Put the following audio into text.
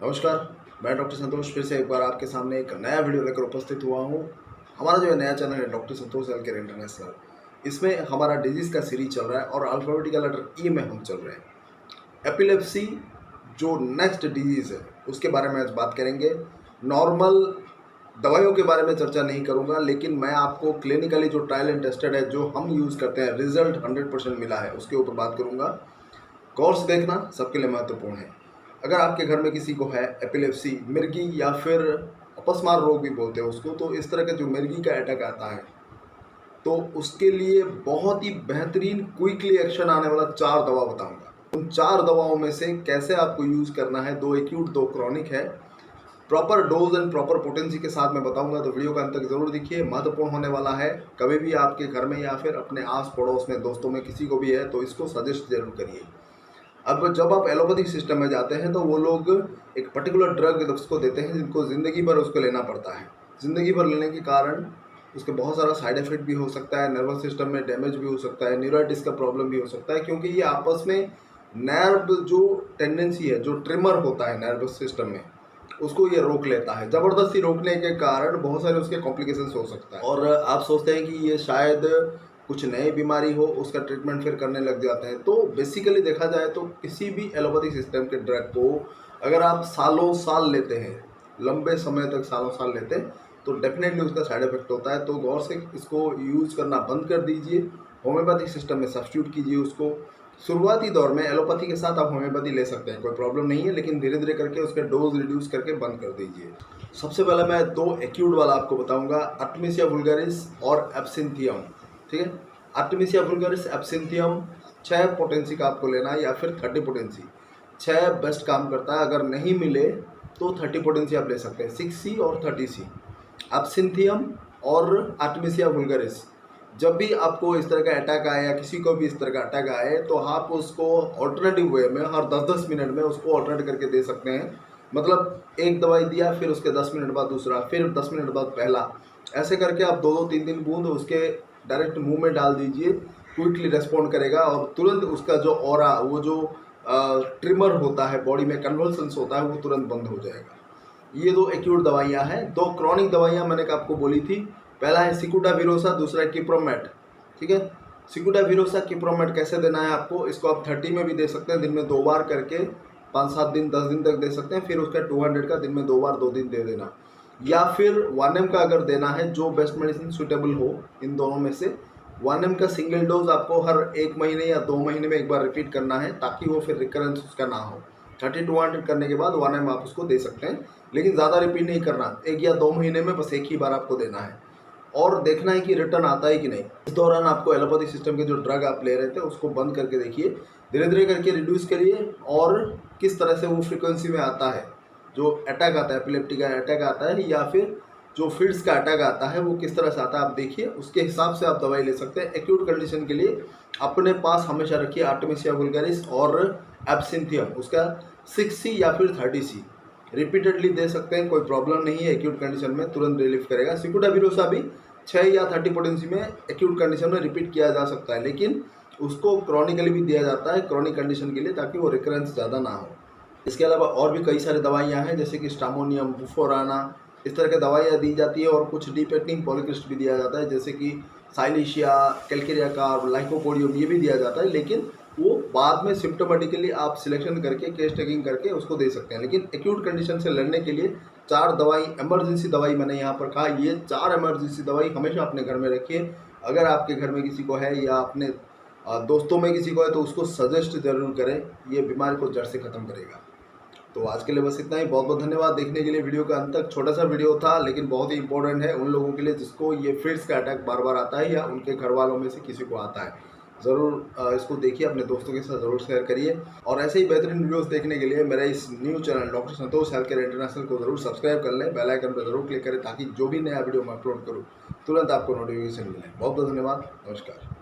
नमस्कार, मैं डॉक्टर संतोष फिर से एक बार आपके सामने एक नया वीडियो लेकर उपस्थित हुआ हूँ। हमारा जो नया चैनल है डॉक्टर संतोष हेल्थ केयर इंटरनेशनल, इसमें हमारा डिजीज़ का सीरीज चल रहा है और अल्फ़ाबेटिकल लेटर ई में हम चल रहे हैं। एपिलेप्सी जो नेक्स्ट डिजीज़ है उसके बारे में आज बात करेंगे। नॉर्मल दवाइयों के बारे में चर्चा नहीं करूँगा, लेकिन मैं आपको क्लिनिकली जो ट्रायल एंड टेस्टेड है, जो हम यूज़ करते हैं, रिजल्ट 100% मिला है, उसके ऊपर बात करूँगा। कोर्स देखना सबके लिए महत्वपूर्ण है। अगर आपके घर में किसी को है एपिलेप्सी, मिर्गी या फिर अपस्मार रोग भी बोलते हैं उसको, तो इस तरह का जो मिर्गी का अटैक आता है तो उसके लिए बहुत ही बेहतरीन क्विकली एक्शन आने वाला 4 दवा बताऊंगा। उन 4 दवाओं में से कैसे आपको यूज़ करना है, 2 एक्यूट 2 क्रॉनिक है, proper dose and proper potency के साथ मैं बताऊंगा, तो वीडियो का अंत तक जरूर देखिए। महत्वपूर्ण होने वाला है। कभी भी आपके घर में या फिर अपने आस पड़ोस में, दोस्तों में किसी को भी है तो इसको सजेस्ट जरूर करिए। अब जब आप एलोपैथिक सिस्टम में जाते हैं तो वो लोग एक पर्टिकुलर ड्रग उसको देते हैं जिनको ज़िंदगी भर उसको लेना पड़ता है। ज़िंदगी भर लेने के कारण उसके बहुत सारा साइड इफ़ेक्ट भी हो सकता है, नर्वस सिस्टम में डैमेज भी हो सकता है, न्यूराइटिस का प्रॉब्लम भी हो सकता है, क्योंकि ये आपस में नर्व जो टेंडेंसी है, जो ट्रिमर होता है नर्वस सिस्टम में, उसको ये रोक लेता है। ज़बरदस्ती रोकने के कारण बहुत सारे उसके कॉम्प्लिकेशंस हो सकता है और आप सोचते हैं कि ये शायद कुछ नई बीमारी हो, उसका ट्रीटमेंट फिर करने लग जाते हैं। तो बेसिकली देखा जाए तो किसी भी एलोपैथिक सिस्टम के ड्रग को अगर आप सालों साल लेते हैं, लंबे समय तक सालों साल लेते हैं, तो डेफिनेटली उसका साइड इफेक्ट होता है। तो गौर से इसको यूज़ करना बंद कर दीजिए, होम्योपैथिक सिस्टम में सब्स्टिट्यूट कीजिए उसको। शुरुआती दौर में एलोपैथी के साथ आप होम्योपैथी ले सकते हैं, कोई प्रॉब्लम नहीं है, लेकिन धीरे धीरे करके उसका डोज रिड्यूस करके बंद कर दीजिए। सबसे पहले मैं 2 एक्यूट वाला आपको बताऊंगा, आर्टेमिसिया वुल्गारिस और एब्सिंथियम। ठीक है, आर्टेमिसिया वुल्गारिस, एब्सिंथियम 6 पोटेंसी का आपको लेना है या फिर 30 पोटेंसी। 6 बेस्ट काम करता है, अगर नहीं मिले तो 30 पोटेंसी आप ले सकते हैं, 6C और 30C। एब्सिंथियम और आर्टेमिसिया वुल्गारिस, जब भी आपको इस तरह का अटैक आए या किसी को भी इस तरह का अटैक आए तो आप उसको ऑल्टरनेटिव वे में हर 10-10 मिनट में उसको ऑल्टरनेट करके दे सकते हैं। मतलब एक दवाई दिया, फिर उसके 10 मिनट बाद दूसरा, फिर 10 मिनट बाद पहला, ऐसे करके आप 2-2, 3-3 बूंद उसके डायरेक्ट मुंह में डाल दीजिए। क्विकली रेस्पॉन्ड करेगा और तुरंत उसका जो ऑरा, वो जो ट्रिमर होता है, बॉडी में कन्वल्सन्स होता है, वो तुरंत बंद हो जाएगा। ये 2 एक्यूट दवाइयाँ हैं। 2 क्रॉनिक दवाइयाँ मैंने आपको बोली थी। पहला है सिकुटाविरोसा, दूसरा है किप्रोमेट। ठीक है, सिकुटाविरोसा किप्रोमेट कैसे देना है आपको, इसको आप 30 में भी दे सकते हैं, दिन में 2 बार करके 5-7 दिन 10 दिन तक दे सकते हैं। फिर उसका 200 का दिन में 2 बार 2 दिन दे देना, या फिर 1M का अगर देना है, जो बेस्ट मेडिसिन सुटेबल हो इन दोनों में से। 1M का सिंगल डोज आपको हर 1 महीने या 2 महीने में एक बार रिपीट करना है, ताकि वो फिर रिकरेंस उसका ना हो। 30-200 करने के बाद 1M आप उसको दे सकते हैं, लेकिन ज़्यादा रिपीट नहीं करना। 1 या 2 महीने में बस 1 ही बार आपको देना है और देखना है कि रिटर्न आता है कि नहीं। इस दौरान आपको एलोपैथिक सिस्टम के जो ड्रग आप ले रहे थे उसको बंद करके देखिए, धीरे धीरे करके रिड्यूस करिए, और किस तरह से वो फ्रीक्वेंसी में आता है, जो अटैक आता है, एपिलेप्टिक का अटैक आता है या फिर जो फिट्स का अटैक आता है, वो किस तरह से आता है आप देखिए, उसके हिसाब से आप दवाई ले सकते हैं। एक्यूट कंडीशन के लिए अपने पास हमेशा रखिए आर्टेमिसिया वुल्गारिस और एब्सिंथियम, उसका 6C या फिर 30C रिपीटेडली दे सकते हैं, कोई प्रॉब्लम नहीं है। एक्यूट कंडीशन में तुरंत रिलीफ करेगा। सिकुटाविरोसा भी 6 या 30 पोटेंसी में एक्यूट कंडीशन में रिपीट किया जा सकता है, लेकिन उसको क्रॉनिकली भी दिया जाता है, क्रॉनिक कंडीशन के लिए, ताकि वो रिकरेंस ज़्यादा ना हो। इसके अलावा और भी कई सारी दवाइयाँ हैं, जैसे कि स्टामोनियम, बुफोराना, इस तरह की दवाइयाँ दी जाती है, और कुछ डीपेक्टिंग पॉलीक्रिस्ट भी दिया जाता है, जैसे कि साइलिशिया, कैल्केरिया कार्ब, लाइकोपोडियम, ये भी दिया जाता है, लेकिन वो बाद में सिम्टोमेटिकली आप सिलेक्शन करके, केस टेकिंग करके उसको दे सकते हैं। लेकिन एक्यूट कंडीशन से लड़ने के लिए 4 दवाई, इमरजेंसी दवाई मैंने यहाँ पर कहा, ये 4 इमरजेंसी दवाई हमेशा अपने घर में रखिए। अगर आपके घर में किसी को है या अपने दोस्तों में किसी को है तो उसको सजेस्ट जरूर करें, ये बीमारी को जड़ से ख़त्म करेगा। तो आज के लिए बस इतना ही। बहुत बहुत धन्यवाद देखने के लिए। वीडियो का अंत तक, छोटा सा वीडियो था लेकिन बहुत ही इंपॉर्टेंट है उन लोगों के लिए जिसको ये फिट्स का अटैक बार बार आता है या उनके घर वालों में से किसी को आता है। ज़रूर इसको देखिए, अपने दोस्तों के साथ ज़रूर शेयर करिए, और ऐसे ही बेहतरीन वीडियोस देखने के लिए मेरा इस न्यू चैनल डॉक्टर संतोष हेल्थ केयर इंटरनेशनल को ज़रूर सब्सक्राइब कर लें, बेल आइकन पर ज़रूर क्लिक करें, ताकि जो भी नया वीडियो मैं अपलोड करूँ तुरंत आपको नोटिफिकेशन मिले। बहुत बहुत धन्यवाद, नमस्कार।